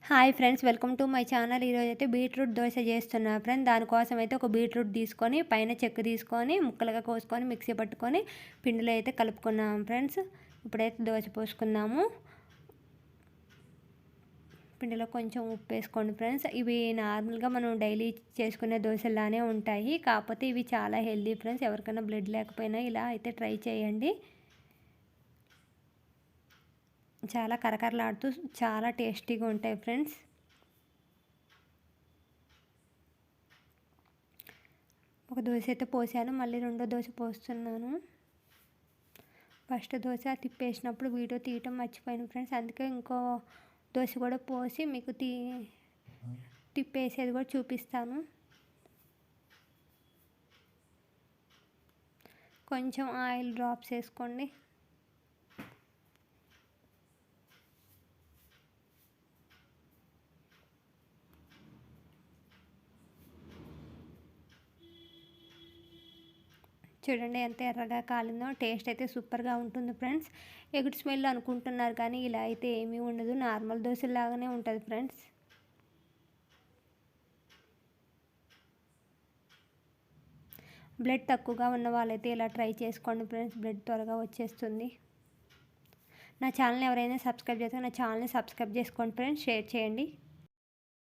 Hi friends, welcome to my channel. ఈరోజైతే beetroot dosa చేస్తున్నా friends. దానికోసం అయితే ఒక బీట్రూట్ తీసుకొని పైన చెక్కు తీసుకొని ముక్కలుగా కోసుకొని మిక్సీ పట్టుకొని పిండిలో అయితే కలుపుకున్నాం ఫ్రెండ్స్. ఇప్పుడైతే దోశ పోసుకుందాము. పిండిలో కొంచెం ఉప్పు వేసుకోండి ఫ్రెండ్స్. ఇవి నార్మల్గా మనం డైలీ చేసుకునే దోశలానే ఉంటాయి, కాకపోతే ఇవి చాలా హెల్దీ ఫ్రెండ్స్. ఎవరికైనా బ్లడ్ లేకపోయినా ఇలా అయితే ట్రై చేయండి. చాలా కరకరలాడుతూ చాలా టేస్టీగా ఉంటాయి ఫ్రెండ్స్. ఒక దోశ అయితే పోసాను, మళ్ళీ రెండో దోశ పోస్తున్నాను. ఫస్ట్ దోశ తిప్పేసినప్పుడు వీడియో తీయటం మర్చిపోయాను ఫ్రెండ్స్, అందుకే ఇంకో దోశ కూడా పోసి మీకు తిప్పేసేది కూడా చూపిస్తాను. కొంచెం ఆయిల్ డ్రాప్స్ వేసుకోండి. చూడండి ఎంత ఎర్రగా కాలిందో. టేస్ట్ అయితే సూపర్గా ఉంటుంది ఫ్రెండ్స్. ఎగుడు స్మెల్ అనుకుంటున్నారు కానీ ఇలా అయితే ఏమీ ఉండదు, నార్మల్ దోశలాగానే ఉంటుంది ఫ్రెండ్స్. బ్లడ్ తక్కువగా ఉన్న వాళ్ళైతే ఇలా ట్రై చేసుకోండి ఫ్రెండ్స్, బ్లడ్ త్వరగా వచ్చేస్తుంది. నా ఛానల్ ఎవరైనా సబ్స్క్రైబ్ చేస్తే నా ఛానల్ని సబ్స్క్రైబ్ చేసుకోండి ఫ్రెండ్స్, షేర్ చేయండి.